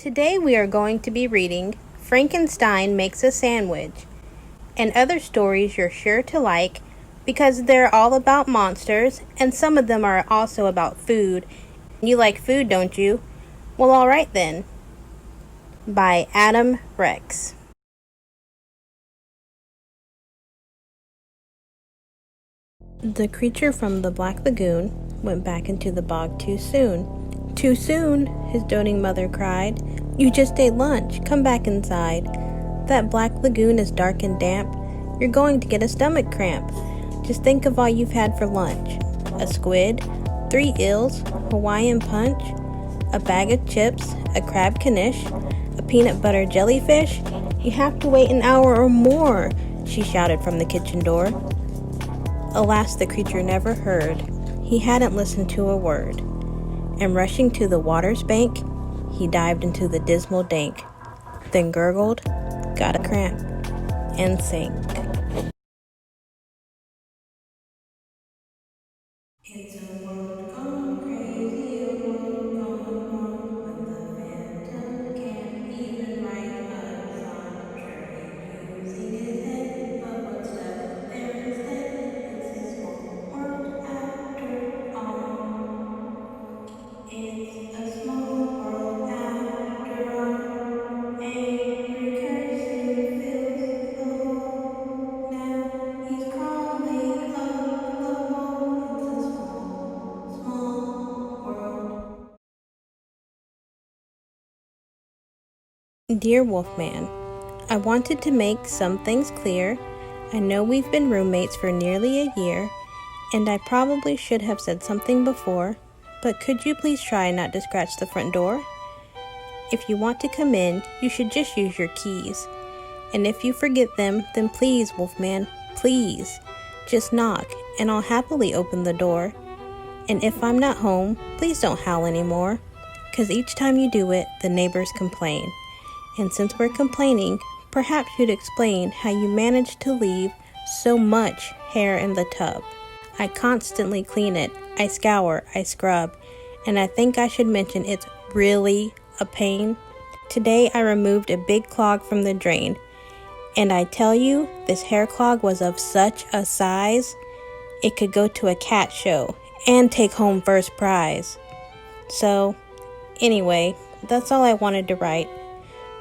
Today we are going to be reading Frankenstein Makes a Sandwich, and other stories you're sure to like because they're all about monsters and some of them are also about food. You like food, don't you? Well, alright then. By Adam Rex. The creature from the Black Lagoon went back into the bog too soon. "Too soon," his doting mother cried. "You just ate lunch. Come back inside. That Black Lagoon is dark and damp. You're going to get a stomach cramp. Just think of all you've had for lunch. A squid, 3 eels, Hawaiian punch, a bag of chips, a crab knish, a peanut butter jellyfish. You have to wait an hour or more," she shouted from the kitchen door. Alas, the creature never heard. He hadn't listened to a word. And rushing to the water's bank, he dived into the dismal dank, then gurgled, got a cramp, and sank. It's a world gone crazy, a world gone wrong, when the phantom can't even write a song. Sure, he's using his head, but what's stuck there instead? It's a small world after all. It's a small world after all. Angry cursing fills the hall. Now he's crawling up the wall. It's a small, small world. Dear Wolfman, I wanted to make some things clear. I know we've been roommates for nearly a year, and I probably should have said something before, but could you please try not to scratch the front door? If you want to come in, you should just use your keys. And if you forget them, then please, Wolfman, please, just knock, and I'll happily open the door. And if I'm not home, please don't howl anymore, 'cause each time you do it, the neighbors complain. And since we're complaining, perhaps you'd explain how you managed to leave so much hair in the tub. I constantly clean it, I scour, I scrub, and I think I should mention it's really a pain. Today I removed a big clog from the drain, and I tell you, this hair clog was of such a size, it could go to a cat show and take home first prize. So, anyway, that's all I wanted to write.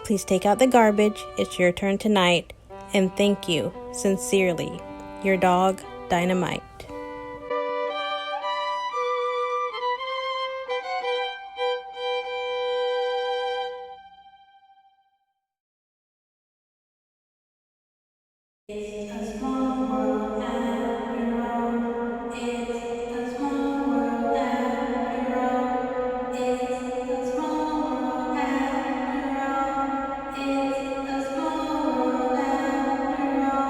Please take out the garbage, it's your turn tonight, and thank you, sincerely, your dog, Dynamite. It's a small world after all. It's a small world after all. It's a small world after all. It's a small world after all.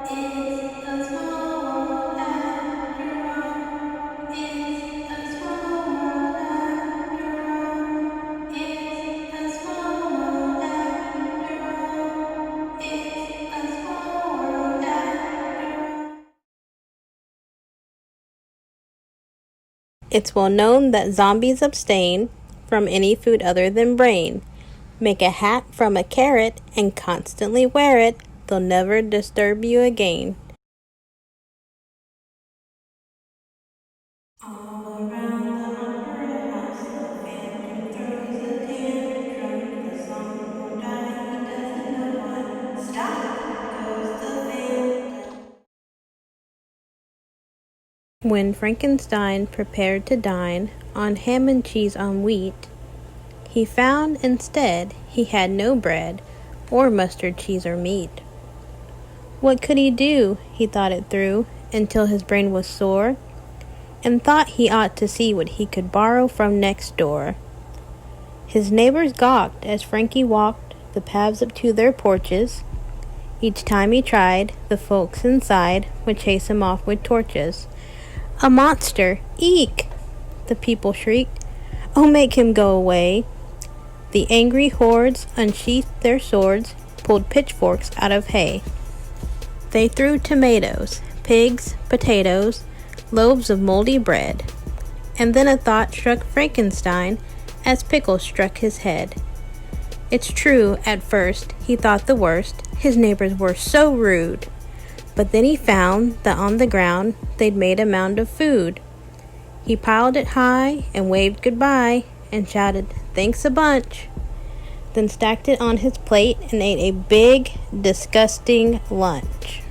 It's a small world after all. It's a small world after all. It's a small world after all. It's a small world after all. It's well known that zombies abstain from any food other than brain. Make a hat from a carrot and constantly wear it. They'll never disturb you again. All around the opera house, the phantom throws a tantrum. The song won't die, he doesn't know why. Stop, goes the phantom. When Frankenstein prepared to dine on ham and cheese on wheat, he found instead he had no bread or mustard cheese or meat. What could he do? He thought it through until his brain was sore, and thought he ought to see what he could borrow from next door. His neighbors gawked as Frankie walked the paths up to their porches. Each time he tried, the folks inside would chase him off with torches. "A monster! Eek!" the people shrieked. "Oh, make him go away!" The angry hordes unsheathed their swords, pulled pitchforks out of hay. They threw tomatoes, pigs, potatoes, loaves of moldy bread. And then a thought struck Frankenstein as pickles struck his head. It's true, at first, he thought the worst. His neighbors were so rude. But then he found that on the ground they'd made a mound of food. He piled it high and waved goodbye and shouted, "Thanks a bunch," then stacked it on his plate and ate a big, disgusting lunch.